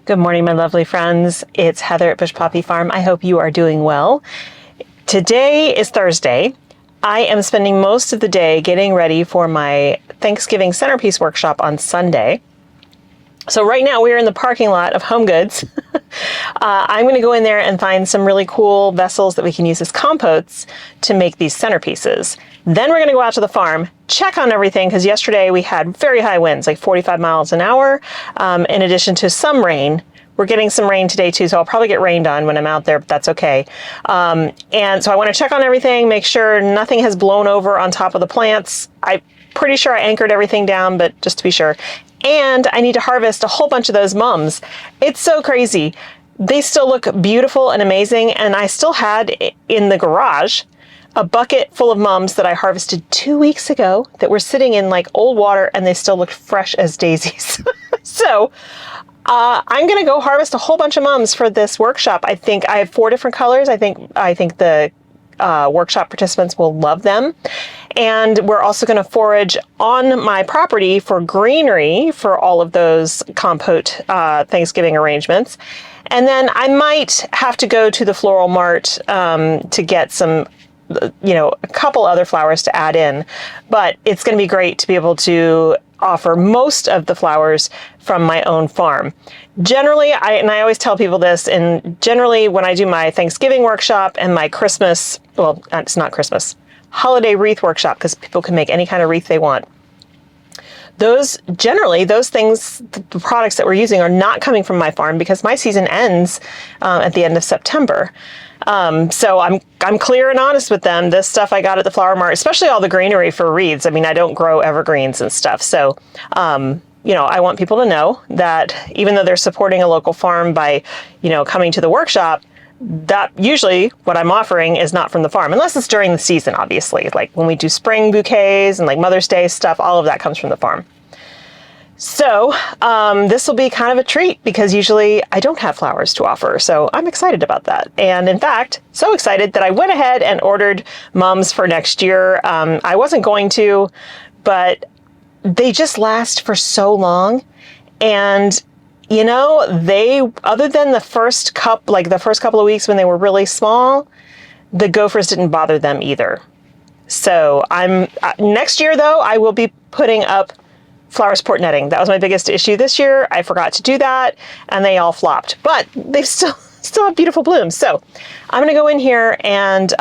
Good morning, my lovely friends. It's Heather at Bush Poppy Farm. I hope you are doing well. Today is Thursday. I am spending most of the day getting ready for my Thanksgiving centerpiece workshop on Sunday. So right now we are in the parking lot of Home Goods. I'm going to go in there and find some really cool vessels that we can use as compotes to make these centerpieces. Then we're going to go out to the farm, check on everything, because yesterday we had very high winds, like 45 miles an hour, in addition to some rain. We're getting some rain today too, so I'll probably get rained on when I'm out there, but that's okay. And so I want to check on everything, make sure nothing has blown over on top of the plants. I'm pretty sure I anchored everything down, but just to be sure. And I need to harvest a whole bunch of those mums. It's so crazy. They still look beautiful and amazing, and I still had in the garage a bucket full of mums that I harvested 2 weeks ago that were sitting in like old water, and they still looked fresh as daisies. So I'm gonna go harvest a whole bunch of mums for this workshop. I think I have 4 different colors. I think the workshop participants will love them. And we're also going to forage on my property for greenery for all of those compote Thanksgiving arrangements. And then I might have to go to the Floral Mart to get some, a couple other flowers to add in. But it's going to be great to be able to offer most of the flowers from my own farm. Generally, I always tell people this, and generally when I do my Thanksgiving workshop and my Christmas, well, it's not Christmas, holiday wreath workshop, because people can make any kind of wreath they want. Those things, the products that we're using are not coming from my farm because my season ends at the end of September. So I'm clear and honest with them. This stuff I got at the Flower Mart, especially all the greenery for wreaths. I mean, I don't grow evergreens and stuff. So, I want people to know that even though they're supporting a local farm by, coming to the workshop, that usually what I'm offering is not from the farm, unless it's during the season, obviously. Like when we do spring bouquets and like Mother's Day stuff, all of that comes from the farm. So this will be kind of a treat because usually I don't have flowers to offer. So I'm excited about that. And in fact, so excited that I went ahead and ordered mums for next year. I wasn't going to, but they just last for so long. And other than the first couple of weeks when they were really small, the gophers didn't bother them either. So next year though, I will be putting up flower support netting. That was my biggest issue this year. I forgot to do that and they all flopped, but they still have beautiful blooms. So I'm going to go in here and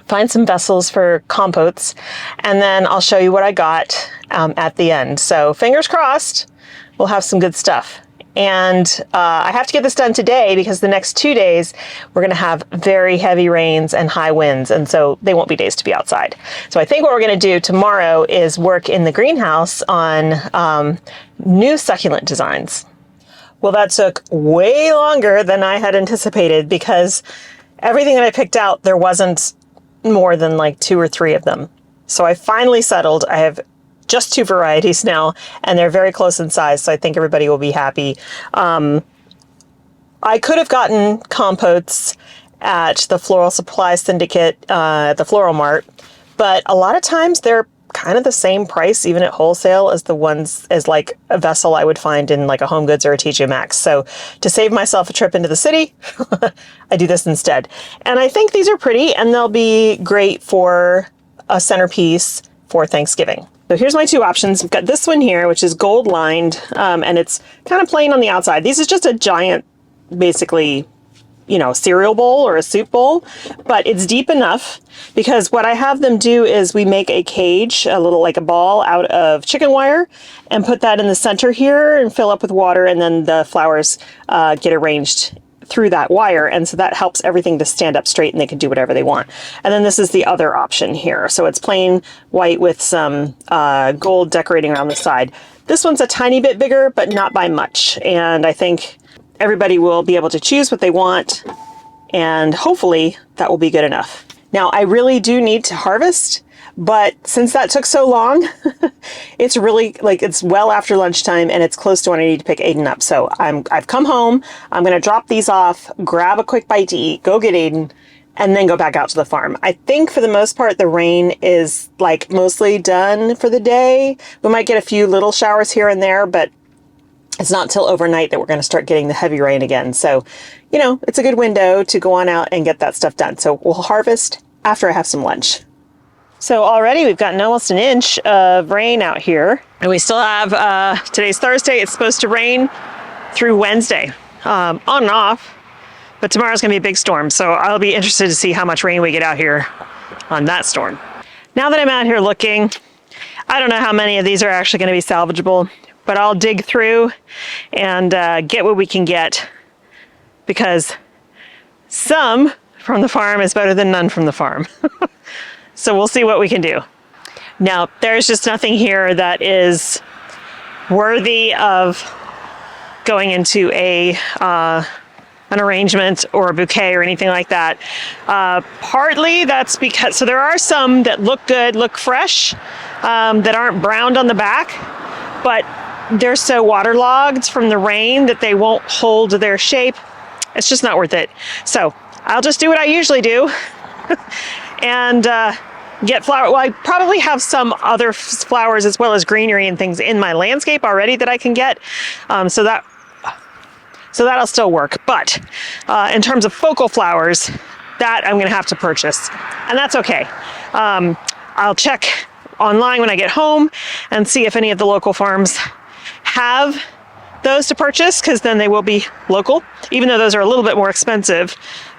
find some vessels for compotes, and then I'll show you what I got at the end. So fingers crossed, we'll have some good stuff. And I have to get this done today because the next 2 days we're going to have very heavy rains and high winds, and so they won't be days to be outside. So I think what we're going to do tomorrow is work in the greenhouse on new succulent designs. Well, that took way longer than I had anticipated because everything that I picked out, there wasn't more than like 2 or 3 of them. So I finally settled. I have just 2 varieties now, and they're very close in size, so I think everybody will be happy. I could have gotten compotes at the Floral Supply Syndicate, at the Floral Mart, but a lot of times they're kind of the same price, even at wholesale, as the ones as like a vessel I would find in like a Home Goods or a TJ Maxx. So to save myself a trip into the city, I do this instead. And I think these are pretty, and they'll be great for a centerpiece for Thanksgiving. So here's my 2 options. I've got this one here, which is gold lined, and it's kind of plain on the outside. This is just a giant, basically, cereal bowl or a soup bowl, but it's deep enough because what I have them do is we make a cage, a little like a ball out of chicken wire, and put that in the center here and fill up with water, and then the flowers get arranged through that wire, and so that helps everything to stand up straight and they can do whatever they want. And then this is the other option here. So it's plain white with some gold decorating around the side. This one's a tiny bit bigger, but not by much. And I think everybody will be able to choose what they want, and hopefully that will be good enough. Now, I really do need to harvest, but since that took so long, it's really it's well after lunchtime and it's close to when I need to pick Aiden up. So I've come home, I'm going to drop these off, grab a quick bite to eat, go get Aiden, and then go back out to the farm. I think for the most part, the rain is like mostly done for the day. We might get a few little showers here and there, but it's not till overnight that we're going to start getting the heavy rain again. So, you know, it's a good window to go on out and get that stuff done. So we'll harvest after I have some lunch. So already we've gotten almost an inch of rain out here, and we still have, today's Thursday, it's supposed to rain through Wednesday, on and off, but tomorrow's gonna be a big storm. So I'll be interested to see how much rain we get out here on that storm. Now that I'm out here looking, I don't know how many of these are actually gonna be salvageable, but I'll dig through and get what we can get, because some from the farm is better than none from the farm. So we'll see what we can do. Now, there's just nothing here that is worthy of going into an arrangement or a bouquet or anything like that. Partly that's because, so there are some that look good, look fresh, that aren't browned on the back, but they're so waterlogged from the rain that they won't hold their shape. It's just not worth it. So I'll just do what I usually do and get flower. Well, I probably have some other flowers as well as greenery and things in my landscape already that I can get. So that'll still work. But in terms of focal flowers, that I'm gonna have to purchase, and that's okay. I'll check online when I get home and see if any of the local farms have those to purchase, because then they will be local. Even though those are a little bit more expensive,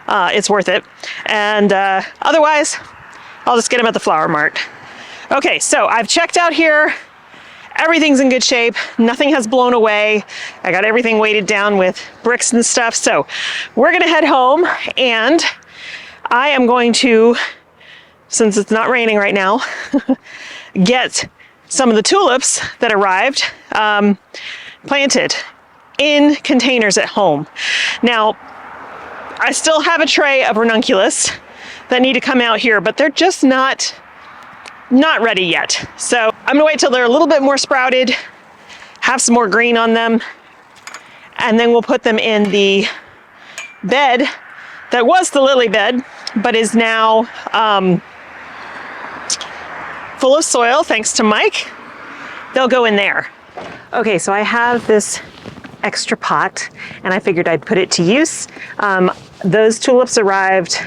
it's worth it. And otherwise, I'll just get them at the flower mart. Okay, so I've checked out here. Everything's in good shape. Nothing has blown away. I got everything weighted down with bricks and stuff. So we're gonna head home, and I am going to, since it's not raining right now, get some of the tulips that arrived planted in containers at home. Now, I still have a tray of ranunculus that need to come out here, but they're just not ready yet. So I'm gonna wait till they're a little bit more sprouted, have some more green on them, and then we'll put them in the bed that was the lily bed, but is now full of soil thanks to Mike. They'll go in there. Okay, so I have this extra pot, and I figured I'd put it to use. Those tulips arrived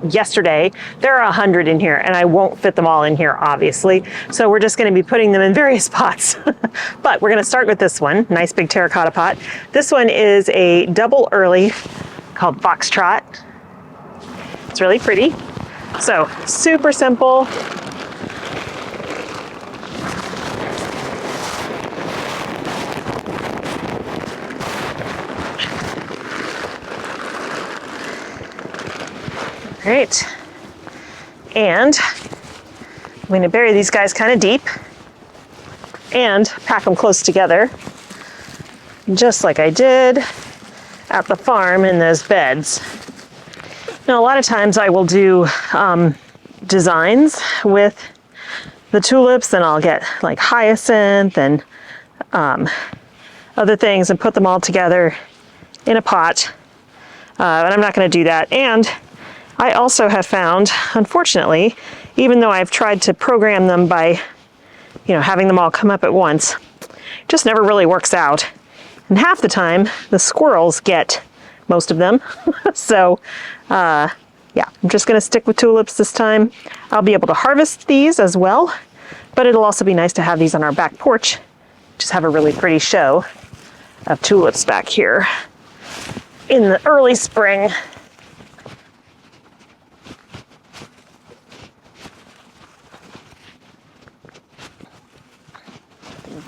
yesterday. There are 100 in here, and I won't fit them all in here, obviously. So we're just gonna be putting them in various pots. But we're gonna start with this one, nice big terracotta pot. This one is a double early called Foxtrot. It's really pretty. So super simple. Great. And I'm going to bury these guys kind of deep and pack them close together, just like I did at the farm in those beds. Now, a lot of times I will do designs with the tulips, and I'll get like hyacinth and other things and put them all together in a pot, but I'm not going to do that. And I also have found, unfortunately, even though I've tried to program them by, you know, having them all come up at once, it just never really works out. And half the time, the squirrels get most of them. So, yeah, I'm just gonna stick with tulips this time. I'll be able to harvest these as well, but it'll also be nice to have these on our back porch. Just have a really pretty show of tulips back here in the early spring.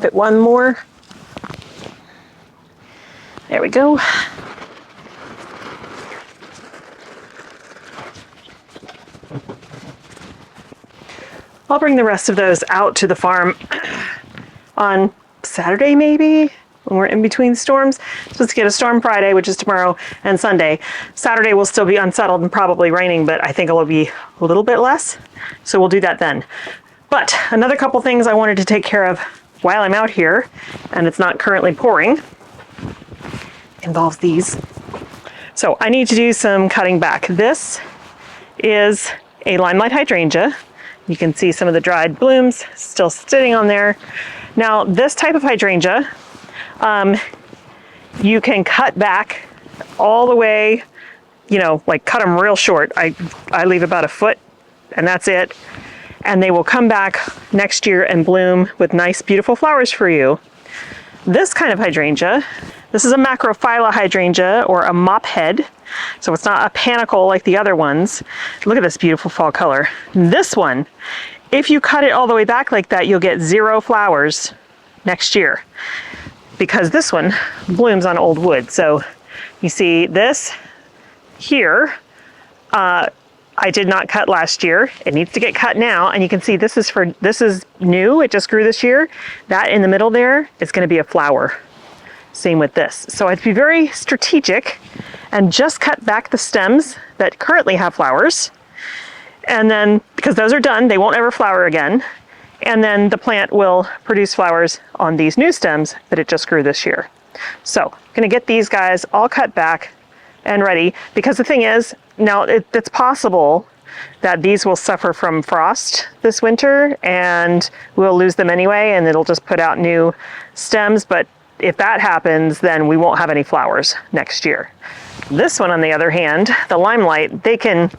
Fit one more. There we go. I'll bring the rest of those out to the farm on Saturday, maybe, when we're in between storms. Supposed to get a storm Friday, which is tomorrow, and Sunday. Saturday will still be unsettled and probably raining, but I think it'll be a little bit less. So we'll do that then. But another couple things I wanted to take care of while I'm out here, and it's not currently pouring, involves these. So I need to do some cutting back. This is a limelight hydrangea. You can see some of the dried blooms still sitting on there. Now, this type of hydrangea, You can cut back all the way, you know, like cut them real short. I leave about a foot and that's it. And they will come back next year and bloom with nice, beautiful flowers for you. This kind of hydrangea, this is a macrophylla hydrangea or a mop head. So it's not a panicle like the other ones. Look at this beautiful fall color. This one, if you cut it all the way back like that, you'll get 0 flowers next year because this one blooms on old wood. So you see this here, I did not cut last year. It needs to get cut now. And you can see this is new. It just grew this year. That in the middle there is going to be a flower. Same with this. So I'd be very strategic and just cut back the stems that currently have flowers. And then, because those are done, they won't ever flower again. And then the plant will produce flowers on these new stems that it just grew this year. So I'm going to get these guys all cut back and ready, because the thing is, now it's possible that these will suffer from frost this winter and we'll lose them anyway and it'll just put out new stems. But if that happens, then we won't have any flowers next year. This one, on the other hand, the limelight, they can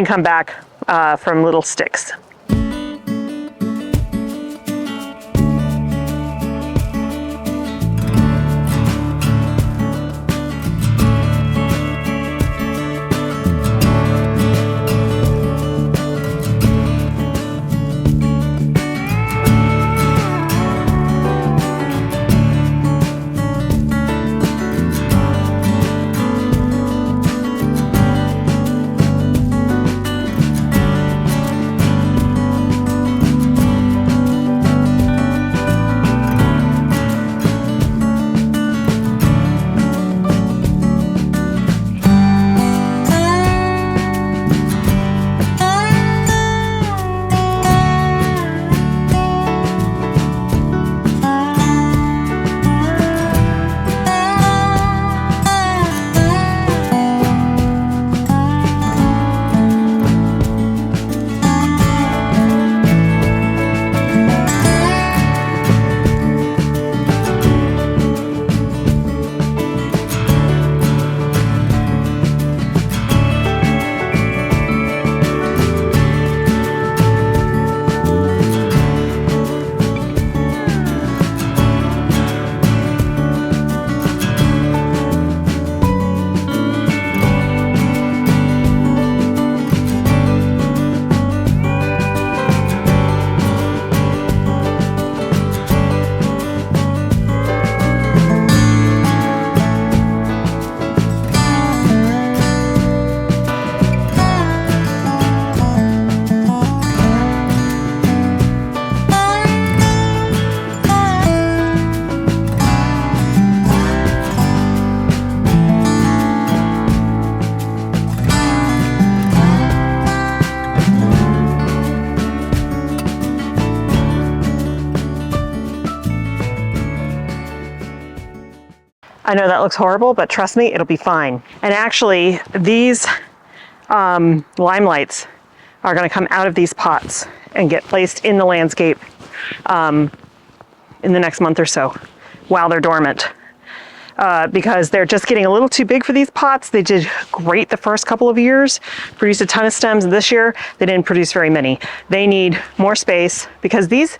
come back from little sticks. I know that looks horrible, but trust me, it'll be fine. And actually, these limelights are going to come out of these pots and get placed in the landscape in the next month or so while they're dormant. Because they're just getting a little too big for these pots. They did great the first couple of years, produced a ton of stems. This year, they didn't produce very many. They need more space because these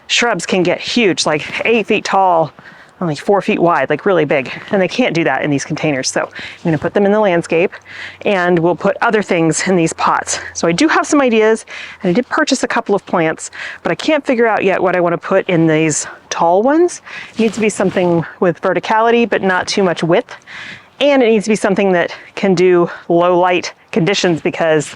shrubs can get huge, like 8 feet tall, only 4 feet wide, like really big. And they can't do that in these containers. So I'm gonna put them in the landscape and we'll put other things in these pots. So I do have some ideas and I did purchase a couple of plants, but I can't figure out yet what I wanna put in these tall ones. It needs to be something with verticality, but not too much width. And it needs to be something that can do low light conditions because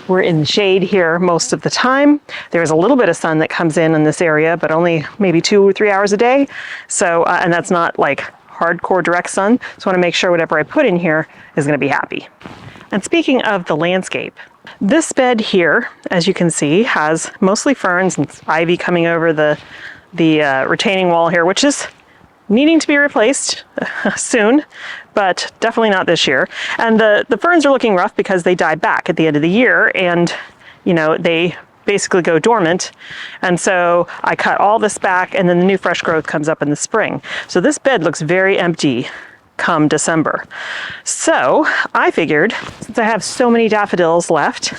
we're in the shade here most of the time. There's a little bit of sun that comes in this area, but only maybe 2 or 3 hours a day. So, and that's not like hardcore direct sun. So I want to make sure whatever I put in here is going to be happy. And speaking of the landscape, this bed here, as you can see, has mostly ferns and ivy coming over the retaining wall here, which is needing to be replaced soon, but definitely not this year. And the ferns are looking rough because they die back at the end of the year, and you know, they basically go dormant. And so I cut all this back, and then the new fresh growth comes up in the spring. So this bed looks very empty come December. So I figured, since I have so many daffodils left,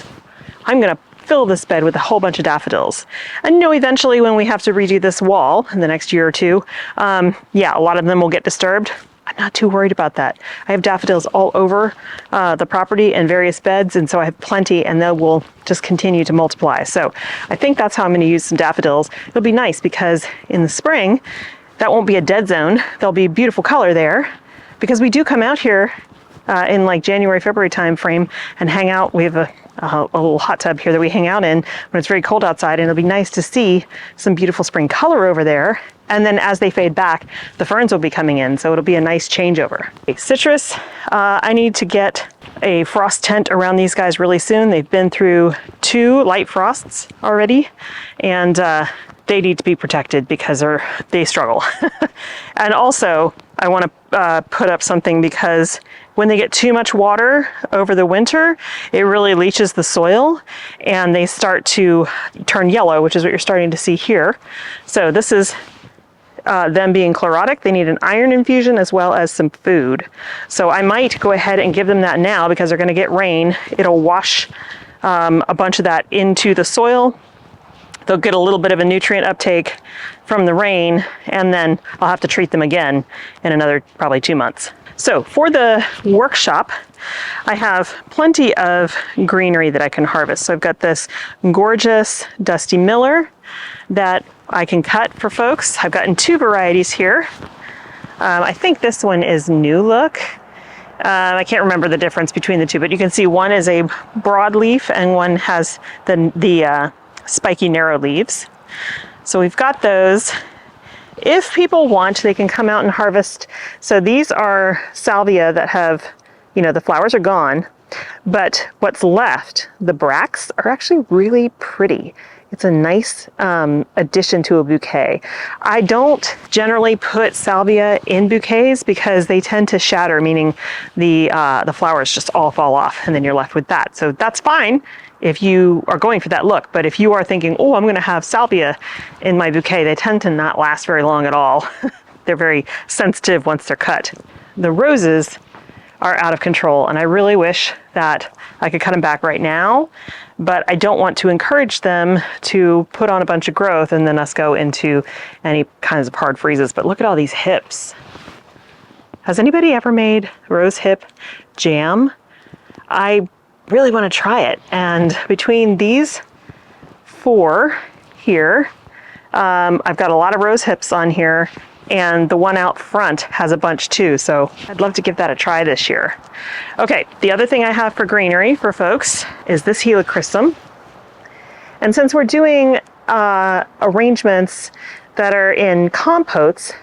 I'm gonna fill this bed with a whole bunch of daffodils. And you know, eventually when we have to redo this wall in the next year or two, yeah, a lot of them will get disturbed. I'm not too worried about that. I have daffodils all over the property in various beds, and so I have plenty, and they will just continue to multiply. So I think that's how I'm going to use some daffodils. It'll be nice because in the spring, that won't be a dead zone. There'll be beautiful color there because we do come out here in like January, February time frame and hang out. We have a little hot tub here that we hang out in when it's very cold outside, and it'll be nice to see some beautiful spring color over there. And then as they fade back, the ferns will be coming in, so it'll be a nice changeover. Okay, citrus, I need to get a frost tent around these guys really soon. They've been through 2 light frosts already, and they need to be protected because they struggle. And also, I want to put up something because when they get too much water over the winter, it really leaches the soil and they start to turn yellow, which is what you're starting to see here. So this is them being chlorotic. They need an iron infusion as well as some food. So I might go ahead and give them that now because they're going to get rain. It'll wash a bunch of that into the soil. They'll get a little bit of a nutrient uptake from the rain, and then I'll have to treat them again in another probably 2 months. So for the workshop, I have plenty of greenery that I can harvest. So I've got this gorgeous Dusty Miller that I can cut for folks. I've gotten 2 varieties here. I think this one is New Look. I can't remember the difference between the 2, but you can see one is a broadleaf and one has the spiky narrow leaves. So we've got those. If people want, they can come out and harvest. So these are salvia that have, you know, the flowers are gone, but what's left, the bracts, are actually really pretty. It's a nice addition to a bouquet. I don't generally put salvia in bouquets because they tend to shatter, meaning the flowers just all fall off and then you're left with that. So that's fine if you are going for that look. But if you are thinking, oh, I'm going to have salvia in my bouquet, they tend to not last very long at all. They're very sensitive once they're cut. The roses are out of control, and I really wish that I could cut them back right now, but I don't want to encourage them to put on a bunch of growth and then us go into any kinds of hard freezes. But look at all these hips. Has anybody ever made rose hip jam? I really want to try it. And between these 4 here, I've got a lot of rose hips on here, and the one out front has a bunch too. So I'd love to give that a try this year. Okay, the other thing I have for greenery for folks is this helichrysum. And since we're doing arrangements that are in compotes,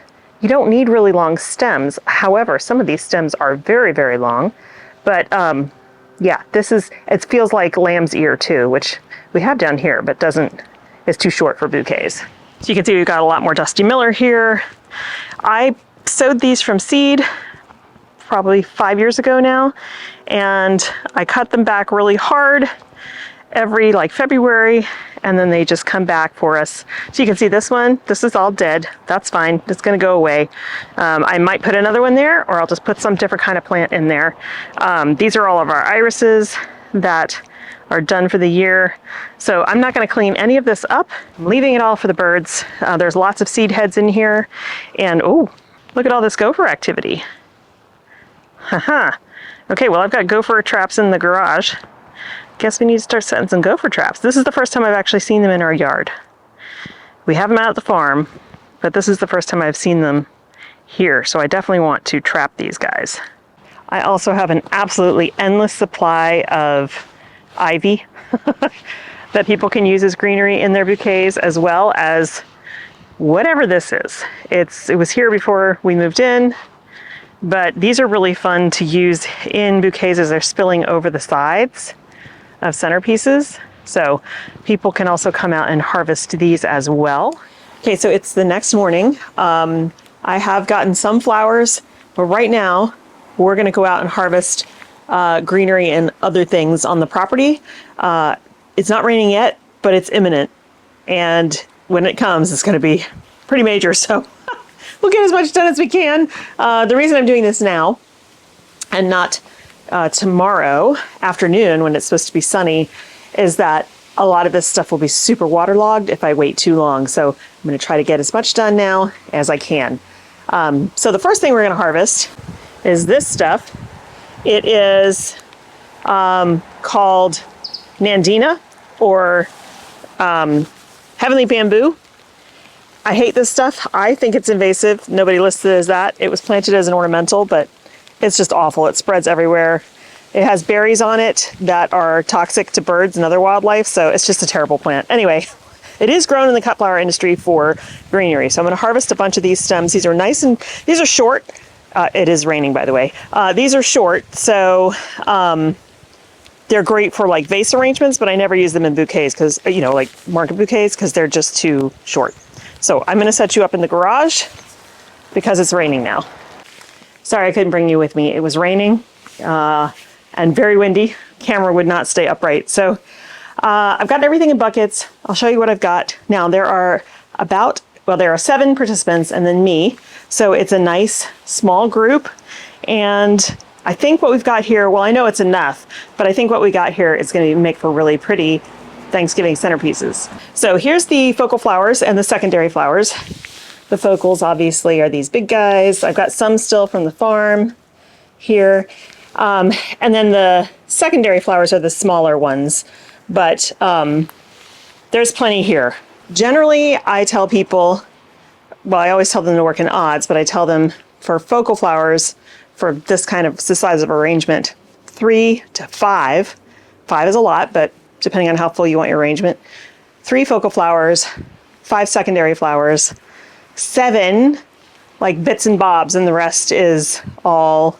you don't need really long stems. However, some of these stems are very, very long. But yeah, it feels like lamb's ear too, which we have down here, but it's too short for bouquets. So you can see we've got a lot more Dusty Miller here. I sowed these from seed probably 5 years ago now, and I cut them back really hard every like February, and then they just come back for us. So you can see this one, this is all dead. That's fine, it's gonna go away. I might put another one there, or I'll just put some different kind of plant in there. These are all of our irises that are done for the year. So I'm not going to clean any of this up. I'm leaving it all for the birds. There's lots of seed heads in here. And oh, look at all this gopher activity. Haha. Okay, well, I've got gopher traps in the garage. Guess we need to start setting some gopher traps. This is the first time I've actually seen them in our yard. We have them out at the farm, but this is the first time I've seen them here. So I definitely want to trap these guys. I also have an absolutely endless supply of ivy that people can use as greenery in their bouquets, as well as whatever this is. It was here before we moved in, but these are really fun to use in bouquets as they're spilling over the sides of centerpieces. So people can also come out and harvest these as well. Okay, so it's the next morning. I have gotten some flowers, but right now we're going to go out and harvest greenery and other things on the property. It's not raining yet, but it's imminent. And when it comes, it's going to be pretty major. So we'll get as much done as we can. The reason I'm doing this now and not tomorrow afternoon when it's supposed to be sunny is that a lot of this stuff will be super waterlogged if I wait too long. So I'm going to try to get as much done now as I can. So the first thing we're going to harvest is this stuff. It is called Nandina or Heavenly Bamboo. I hate this stuff. I think it's invasive. Nobody listed it as that. It was planted as an ornamental, but it's just awful. It spreads everywhere. It has berries on it that are toxic to birds and other wildlife, so it's just a terrible plant. Anyway, it is grown in the cut flower industry for greenery. So I'm going to harvest a bunch of these stems. These are nice and these are short. It is raining, by the way. These are short, so they're great for like vase arrangements, but I never use them in bouquets because, you know, like market bouquets, because they're just too short. So I'm going to set you up in the garage because it's raining now. Sorry I couldn't bring you with me. It was raining and very windy. Camera would not stay upright. So I've got everything in buckets. I'll show you what I've got. Now there are there are 7 participants and then me. So it's a nice small group. And I think what we've got here, well, I know it's enough, but I think what we got here is going to make for really pretty Thanksgiving centerpieces. So here's the focal flowers and the secondary flowers. The focals obviously are these big guys. I've got some still from the farm here. And then the secondary flowers are the smaller ones, but there's plenty here. Generally, I tell people, well, I always tell them to work in odds, but I tell them for focal flowers, for this kind of size of arrangement, 3 to 5. 5 is a lot, but depending on how full you want your arrangement. 3 focal flowers, 5 secondary flowers, 7 like bits and bobs, and the rest is all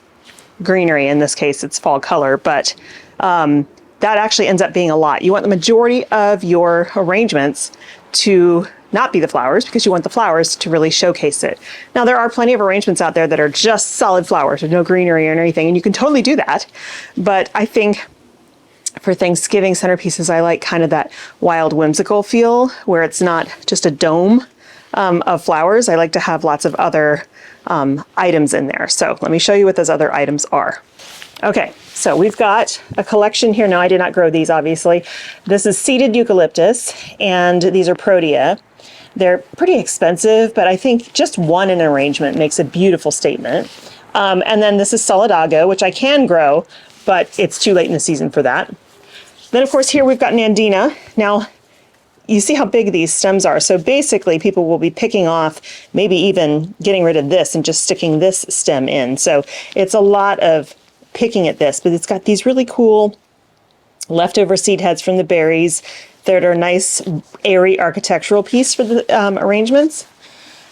greenery. In this case, it's fall color, but that actually ends up being a lot. You want the majority of your arrangements to not be the flowers because you want the flowers to really showcase it. Now, there are plenty of arrangements out there that are just solid flowers with no greenery or anything, and you can totally do that. But I think for Thanksgiving centerpieces, I like kind of that wild, whimsical feel where it's not just a dome of flowers. I like to have lots of other items in there. So let me show you what those other items are. Okay, so we've got a collection here. Now, I did not grow these, obviously. This is seeded eucalyptus, and these are protea. They're pretty expensive, but I think just one in an arrangement makes a beautiful statement. And then this is solidago, which I can grow, but it's too late in the season for that. Then, of course, here we've got Nandina. Now, you see how big these stems are. So basically, people will be picking off, maybe even getting rid of this and just sticking this stem in. So it's a lot of picking at this, but it's got these really cool leftover seed heads from the berries that are a nice, airy architectural piece for the arrangements.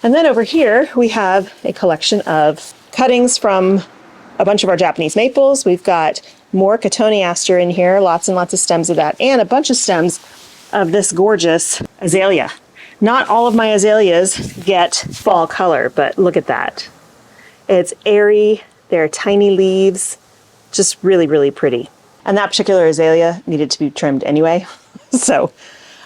And then over here, we have a collection of cuttings from a bunch of our Japanese maples. We've got more cotoneaster in here, lots and lots of stems of that, and a bunch of stems of this gorgeous azalea. Not all of my azaleas get fall color, but look at that. It's airy, there are tiny leaves, just really, really pretty. And that particular azalea needed to be trimmed anyway. So,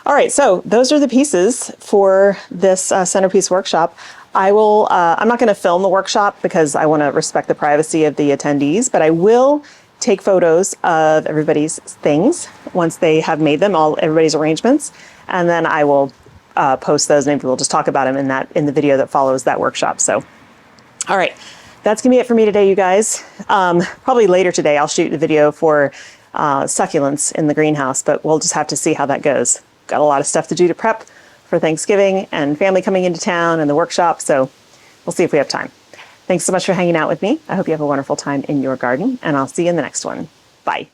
all right, so those are the pieces for this centerpiece workshop. I'm not gonna film the workshop because I wanna respect the privacy of the attendees, but I will take photos of everybody's things once they have made them, everybody's arrangements, and then I will post those, and maybe we'll just talk about them in the video that follows that workshop. So, all right, that's gonna be it for me today, you guys. Probably later today I'll shoot the video for succulents in the greenhouse, but we'll just have to see how that goes. Got a lot of stuff to do to prep for Thanksgiving and family coming into town and the workshop, so we'll see if we have time. Thanks so much for hanging out with me. I hope you have a wonderful time in your garden, and I'll see you in the next one. Bye.